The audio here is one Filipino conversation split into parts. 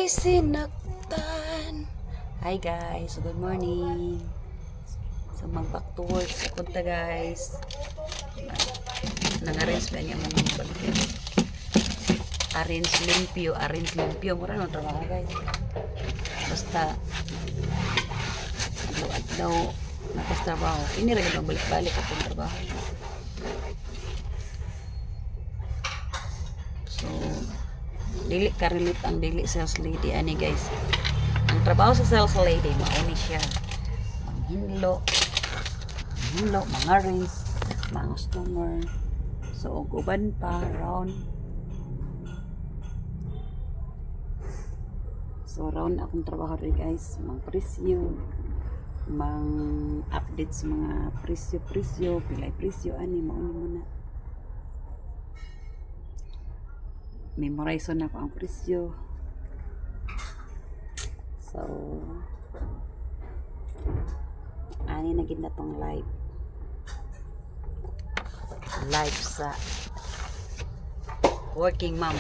Ako'y sinaktan. Hi guys, good morning. So mag-back to work sa punta guys. Nang-arrange ba niya mga balikin? Arrange limpyo. Mura nang trabaho guys. Basta at daw nakas trabaho. Ini rin ang balik-balik akong trabaho. So dili karilit ang dili sales lady ani guys. Ang trabaho sa sales lady mauni siya manghinlo, mga rinse, mga customer. So uban pa round. So round akong trabaho rin guys, mang presyo, mang update sa mga presyo, pilay presyo ani mauni muna. Memorize na ko ang presyo. So ani na gid na tong live sa working mom.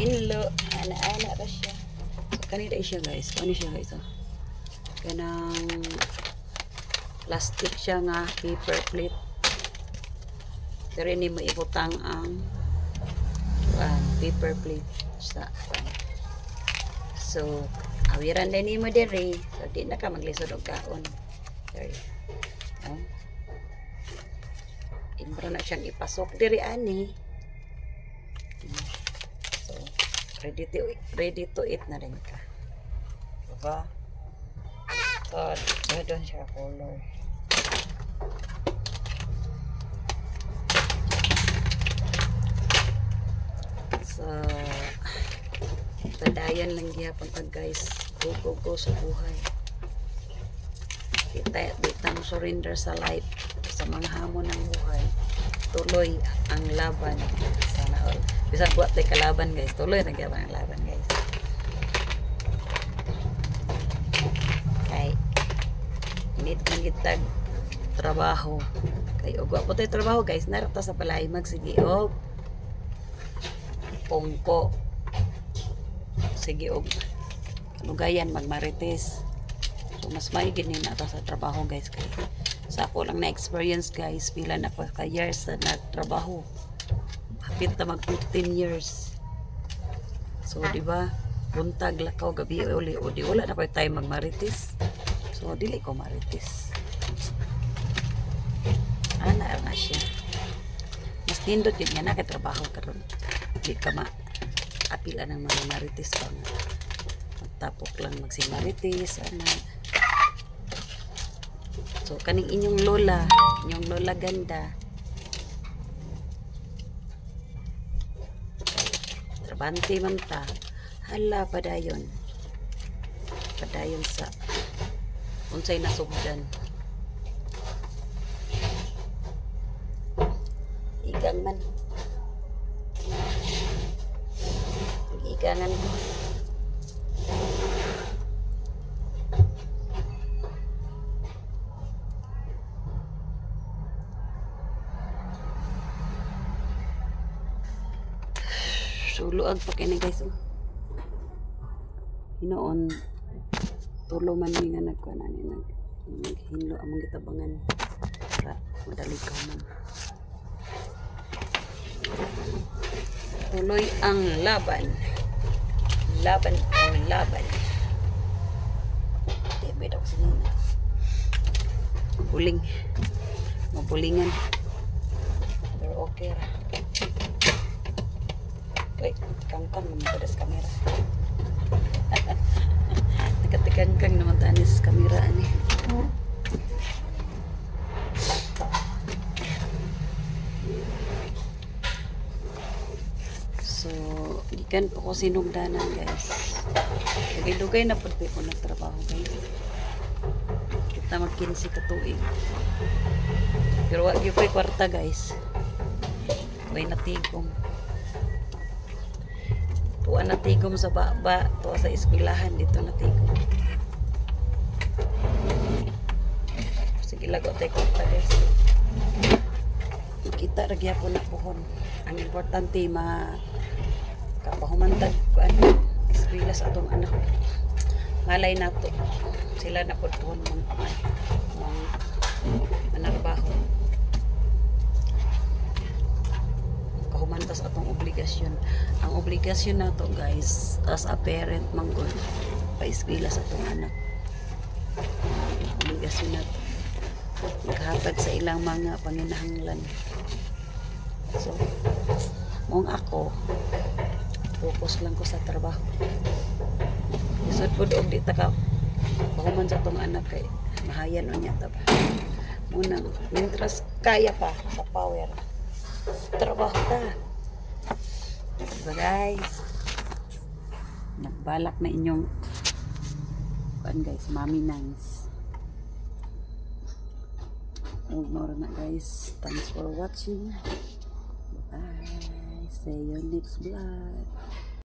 Inlo ana ba siya. So kanina siya guys. Kanang plastic siya nga paper plate. Pero ini mo ibutang ang paper plate sa so awiran din mo diri. So di na ka maglisod og kaon. Sorry. Imbra na siyang ipasok diri ani. So ready to eat na rin ka. Diba? So doon siya color. So padayon lang gyapon pag guys, go sa buhay. Ditang surrender sa life, sa mga hamon ng buhay. Tuloy ang laban. Sana all. Bisag buat tay kalaban guys, tuloy na gyapon ang laban guys. Kay init man gitag trabaho. Kay og wa po tay trabaho guys, narata sa balay magsige og pongko. Sige og kanugayan magmarites. So mas maigid ni nata sa trabaho guys kay sa ako lang na experience guys, pila na pa ka years na nagtrabaho. Hapit na mag 15 years. So di ba buntag lakaw gabi uli o di wala na pa time magmarites. So dili ko marites. Ana nga siya. Mas nindot yun nga nakatrabaho karon. Di ka apila ng mga marites pa magtapok lang magsimarites ana. So kaning inyong lola ganda trabante man ta hala padayon sa unsay nasugdan igang man igangan ko. Suluag pa kini guys. Hinoon tulo man mi nga nagkuan ani naghinlo among gitabangan para madali ka man. Tuloy ang laban. Laban. Di ba daw sa nina? Mabulingan. Pero okay ra. Wait, kangkang naman pada sa kamera. Nakatikangkang naman tanis sa kamera ani. So, ikan po ko sinugdanan guys. Dugay na po ko nagtrabaho guys. Kita mag-15 ka tuig. Pero wag yung kwarta guys. May natigong. Tuwa natigom sa baba. Tuwa sa eskwelahan dito natigom. Sige lagot tayo kwarta guys. makita ra gyapon na pohon. Ang importante kapahumantag ko ano eskwela sa atong anak. Malay nato sila na pud pohon manarbaho. Kahumantas atong obligasyon. Ang obligasyon nato guys as a parent manggod pa-eskwela sa atong anak. Obligasyon nato naghatag sa ilang mga panginahanglan. So, mong ako focus lang ko sa trabaho. Isod po doon di ta ka pahuman sa atong anak kay mahayan o niya ta ba. Munang, mintras kaya pa sa power trabaho ta. Diba guys? Nagbalak na inyong guys, mommy nice. Ignore na guys. Thanks for watching. Bye. See you next vlog.